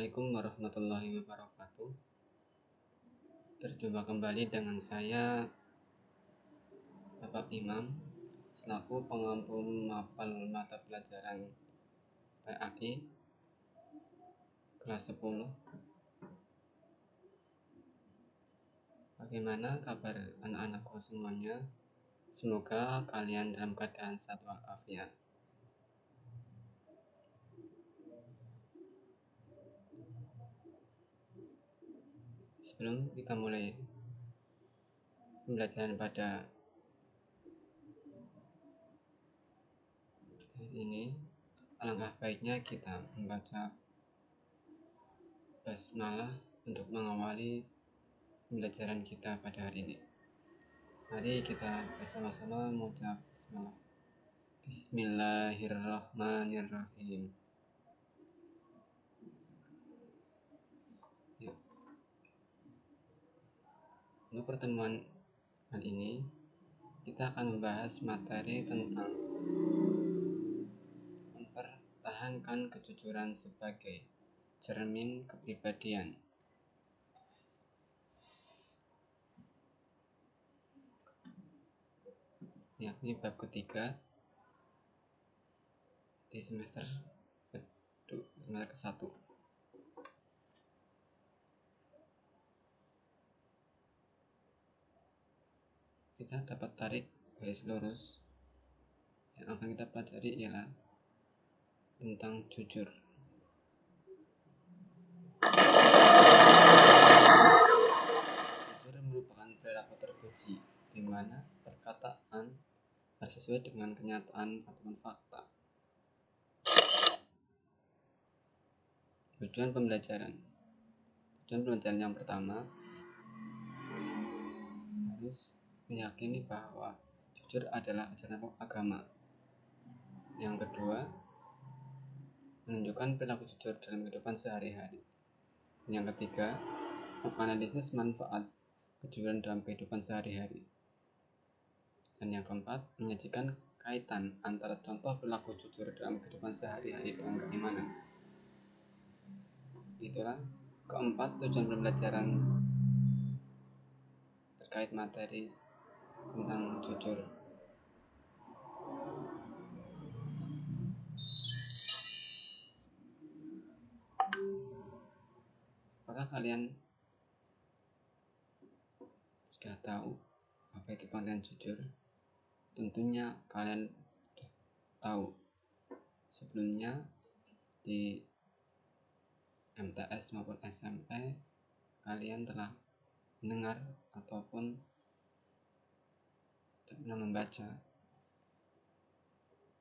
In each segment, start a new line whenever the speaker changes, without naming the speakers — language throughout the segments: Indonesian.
Assalamualaikum warahmatullahi wabarakatuh. Berjumpa kembali dengan saya, Bapak Imam, selaku pengampu mapel mata pelajaran PAI kelas 10. Bagaimana kabar anak-anakku semuanya? Semoga kalian dalam keadaan sehat walafiat. Sebelum kita mulai pembelajaran pada ini, alangkah baiknya kita membaca basmalah untuk mengawali pembelajaran kita pada hari ini. Mari kita bersama-sama mengucap basmalah. Bismillahirrahmanirrahim. Untuk pertemuan kali ini, kita akan membahas materi tentang mempertahankan kejujuran sebagai cermin kepribadian. Yakni bab ketiga di semester ke-1. Kita dapat tarik garis lurus. Yang akan kita pelajari ialah tentang jujur. Jujur merupakan perilaku terpuji, di mana perkataan harus sesuai dengan kenyataan ataupun fakta. Tujuan pembelajaran yang pertama harus meyakini bahwa jujur adalah ajaran agama. Yang kedua, menunjukkan perilaku jujur dalam kehidupan sehari-hari. Yang ketiga, menganalisis manfaat kejujuran dalam kehidupan sehari-hari. Dan yang keempat, menyajikan kaitan antara contoh perilaku jujur dalam kehidupan sehari-hari dengan keimanan. Itulah keempat tujuan pembelajaran terkait materi tentang jujur. Apakah kalian sudah tahu apa itu konten jujur? Tentunya kalian sudah tahu. Sebelumnya di MTS maupun SMP kalian telah mendengar ataupun pernah membaca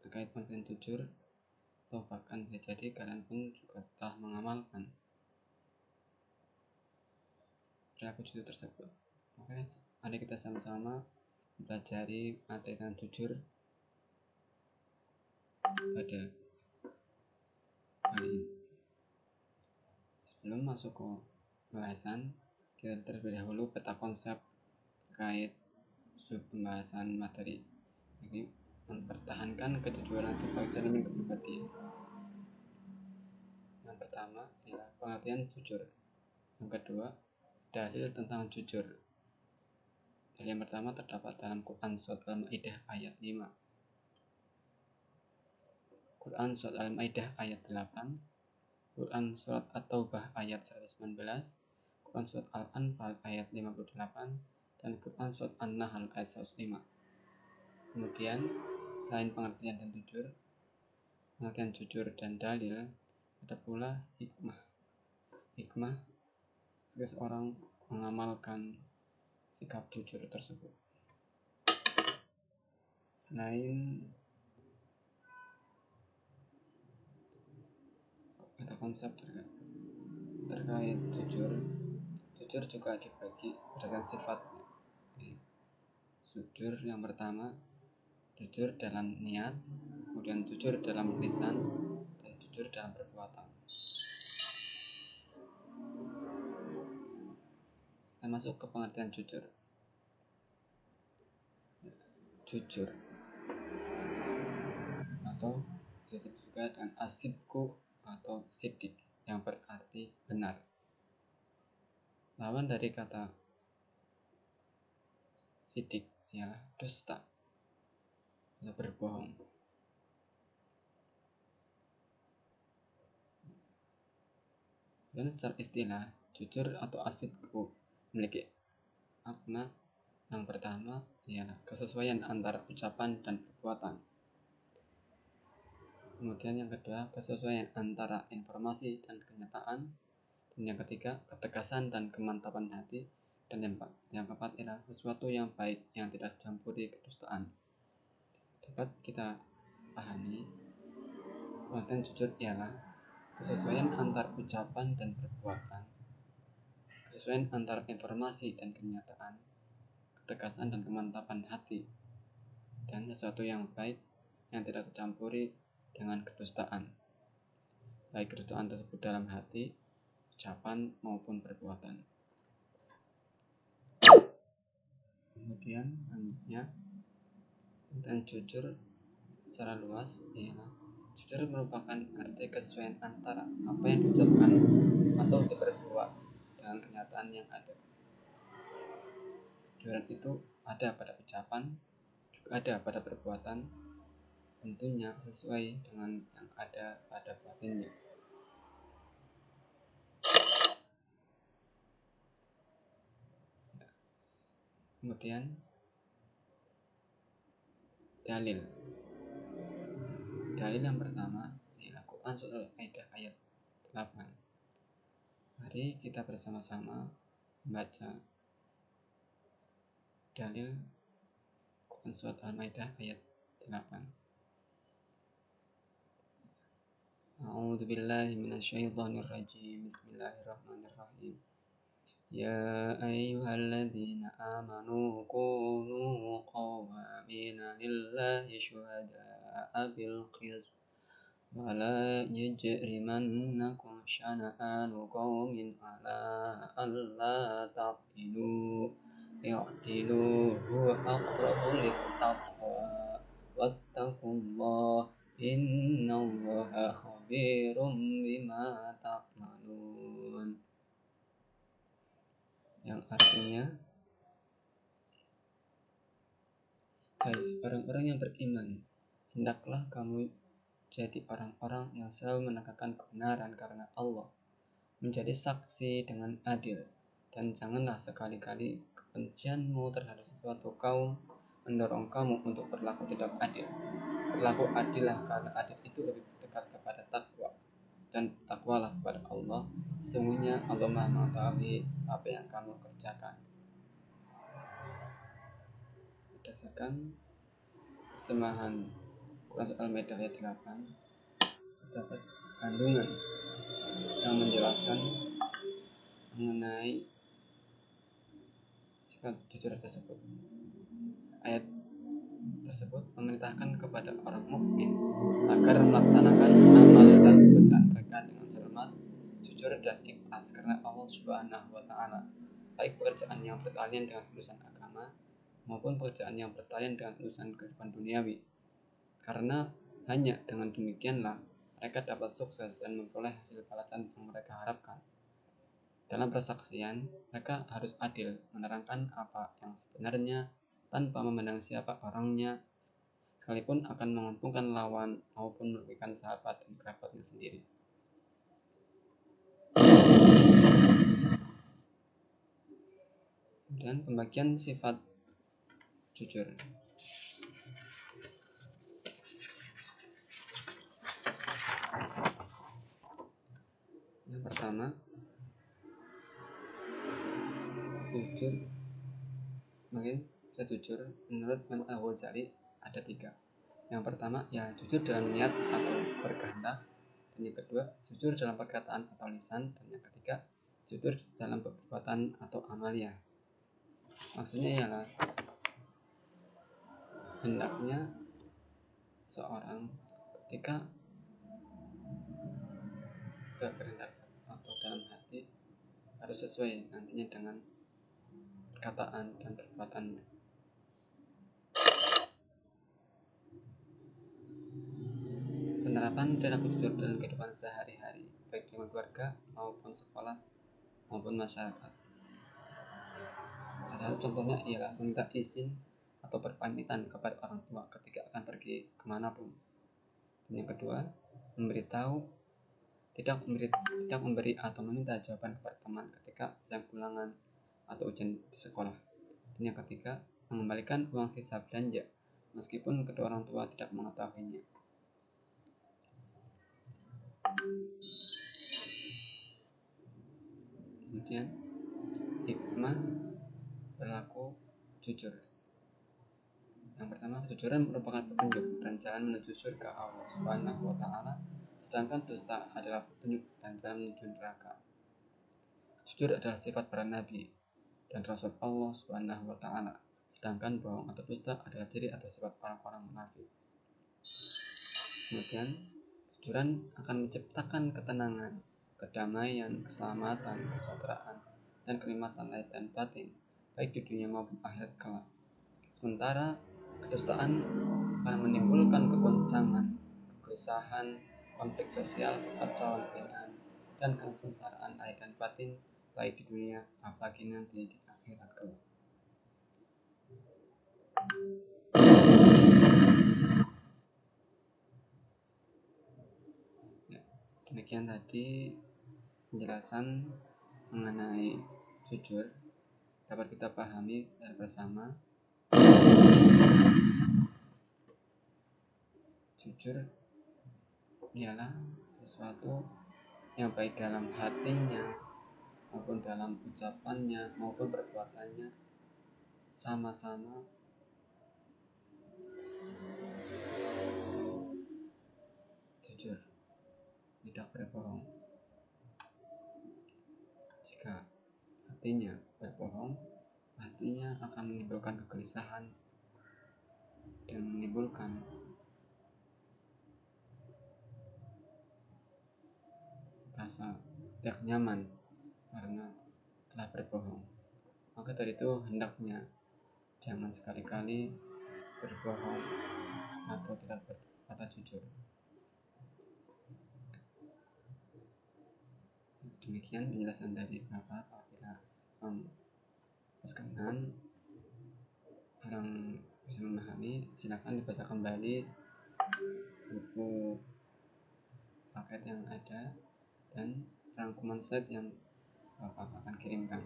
terkait konten jujur, atau bahkan bisa jadi kalian pun juga telah mengamalkan perilaku jujur tersebut. Oke, mari kita sama-sama mempelajari materi tentang jujur pada kali ini. Sebelum masuk ke pembahasan, kita terlebih dahulu peta konsep terkait pembahasan materi. Jadi, mempertahankan kejujuran sebagai cermin kepribadian. Yang pertama ialah pengertian jujur. Yang kedua, dalil tentang jujur. Dalil yang pertama terdapat dalam Quran Surat Al-Maidah ayat 5. Quran Surat Al-Maidah ayat 8, Quran Surat At-Taubah ayat 119, Quran Surat Al-Anfal ayat 58, dan Quran Surat An-Nahl ayat 105. Kemudian, selain pengertian dan dalil, ada pula hikmah. Hikmah seseorang mengamalkan sikap jujur tersebut. Selain ada konsep terkait jujur juga dibagi berdasarkan sifatnya. Jujur yang pertama, jujur dalam niat, kemudian jujur dalam lisan, dan jujur dalam perbuatan. Kita masuk ke pengertian jujur. Jujur atau disebut juga dengan asidku atau sidik. yang berarti benar. Lawan dari kata sidik ialah dusta atau berbohong. Dan secara istilah, jujur atau asidku memiliki makna yang pertama ialah kesesuaian antara ucapan dan perbuatan. Kemudian yang kedua, kesesuaian antara informasi dan kenyataan. Dan yang ketiga, ketegasan dan kemantapan hati. Dan yang keempat ialah sesuatu yang baik yang tidak campuri kedustaan. Dapat kita pahami, konten jujur ialah kesesuaian antar ucapan dan perbuatan, kesesuaian antara informasi dan kenyataan, ketegasan dan kemantapan hati, dan sesuatu yang baik yang tidak tercampuri dengan kedustaan, baik kedustaan tersebut dalam hati, ucapan maupun perbuatan. Kemudian selanjutnya, tentang jujur secara luas ialah jujur merupakan arti kesesuaian antara apa yang diucapkan atau diperbuat dengan kenyataan yang ada. Kejujuran itu ada pada ucapan, juga ada pada perbuatan, tentunya sesuai dengan yang ada pada batinnya. Kemudian dalil yang pertama ialah Quran surah Al-Maidah ayat 8. Mari kita bersama-sama membaca dalil Quran surat Al-Maidah ayat 8. A'udzu billahi minasyaitonir rajim. Bismillahirrahmanirrahim. Ya ayyuhalladzina amanu kunu qawwamina lillahi syuhada'a bil qist wa la yajrimannakum syana'anu qaumin ala alla ta'dilu i'dilu huwa aqrabu lit-taqwa wattaqullaha innallaha khabirum bima ta'malun. Yang artinya, hai orang-orang yang beriman, hendaklah kamu jadi orang-orang yang selalu menegakkan kebenaran karena Allah, menjadi saksi dengan adil, dan janganlah sekali-kali kebencianmu terhadap sesuatu kaum mendorong kamu untuk berlaku tidak adil. Berlaku adillah karena adil itu lebih dekat kepada takwa, dan takwalah kepada Allah. Sesungguhnya Allah Maha mengetahui apa yang kamu kerjakan. Berdasarkan terjemahan Quran Al-Maidah ayat 8, terdapat kandungan yang menjelaskan mengenai sifat jujur tersebut. Ayat tersebut memerintahkan kepada orang mukmin agar melaksanakan amal dan pekerjaan mereka dengan cermat, jujur dan ikhlas karena Allah Subhanahu wa Ta'ala, baik pekerjaan yang bertalian dengan urusan agama maupun pekerjaan yang bertalian dengan urusan kehidupan duniawi. Karena hanya dengan demikianlah mereka dapat sukses dan memperoleh hasil balasan yang mereka harapkan. Dalam persaksian, mereka harus adil, menerangkan apa yang sebenarnya tanpa memandang siapa orangnya, sekalipun akan menguntungkan lawan maupun merugikan sahabat dan kerabatnya sendiri. Dan pembagian sifat jujur. Yang pertama, jujur. Mungkin saya jujur menurut Imam Al-Ghazali ada 3. Yang pertama ya jujur dalam niat atau berkehendak, dan yang kedua jujur dalam perkataan atau lisan, dan yang ketiga jujur dalam perbuatan atau amalia. Maksudnya ialah hendaknya seorang ketika berkehendak atau dalam hati harus sesuai nantinya dengan perkataan dan perbuatannya. menerapkan perilaku jujur dalam kehidupan sehari-hari, baik dengan keluarga maupun sekolah maupun masyarakat. Salah satu contohnya ialah meminta izin atau berpamitan kepada orang tua ketika akan pergi kemanapun. Dan yang kedua, tidak memberi atau meminta jawaban kepada teman ketika sedang ulangan atau ujian di sekolah. Dan yang ketiga, mengembalikan uang sisa belanja meskipun kedua orang tua tidak mengetahuinya. Kemudian hikmah perilaku jujur. Yang pertama, kejujuran merupakan petunjuk dan jalan menuju surga Allah Subhanahu wa Ta'ala, sedangkan dusta adalah petunjuk dan jalan menuju neraka. Jujur adalah sifat para nabi dan rasul Allah Subhanahu wa Ta'ala, sedangkan bohong atau dusta adalah ciri atau sifat orang-orang munafik. Kemudian, kejujuran akan menciptakan ketenangan, kedamaian, keselamatan, kesejahteraan, dan kenikmatan lahir dan batin, baik di dunia maupun akhirat kelak. Sementara kedustaan akan menimbulkan kegoncangan, kegelisahan, konflik sosial, kekacauan, kehinaan, dan kesengsaraan lahir dan batin, baik di dunia apalagi nanti di akhirat kelak. Demikian tadi penjelasan mengenai jujur dapat kita pahami secara bersama. Jujur ialah sesuatu yang baik dalam hatinya maupun dalam ucapannya maupun perbuatannya sama-sama jujur, tidak berbohong. Jika hatinya berbohong, pastinya akan menimbulkan kegelisahan dan menimbulkan rasa tidak nyaman karena telah berbohong. Maka dari itu hendaknya jangan sekali-kali berbohong atau tidak berkata jujur. Demikian penjelasan dari Bapak. Apabila berkenan kurang bisa memahami, silakan dibaca kembali buku paket yang ada dan rangkuman slide yang Bapak akan kirimkan.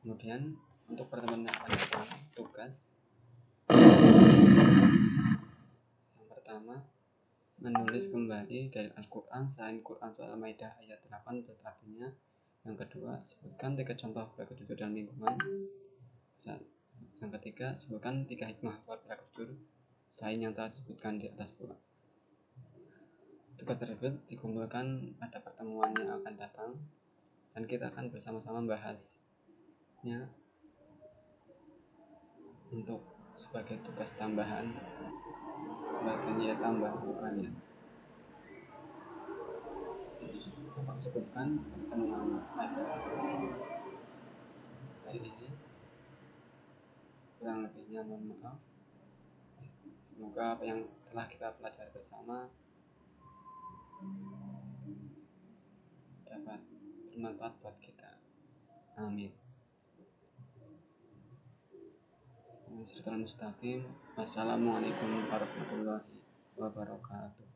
Kemudian untuk pertemuan yang akan datang, tugas yang pertama, menulis kembali dari Al-Quran selain Quran Surah Al-Maidah ayat 8 artinya. Yang kedua, sebutkan 3 contoh perilaku jujur dalam lingkungan. Yang ketiga, sebutkan 3 hikmah buat perilaku jujur selain yang telah disebutkan di atas pula. Tugas tersebut dikumpulkan pada pertemuan yang akan datang dan kita akan bersama-sama membahasnya untuk sebagai tugas tambahan, sebagai nilai tambah untuk kalian. Dapat cukupkan pertemuan pada hari ini. Kurang lebihnya mohon maaf. Semoga apa yang telah kita pelajari bersama dapat bermanfaat buat kita. Amin. Wassalamualaikum warahmatullahi wabarakatuh.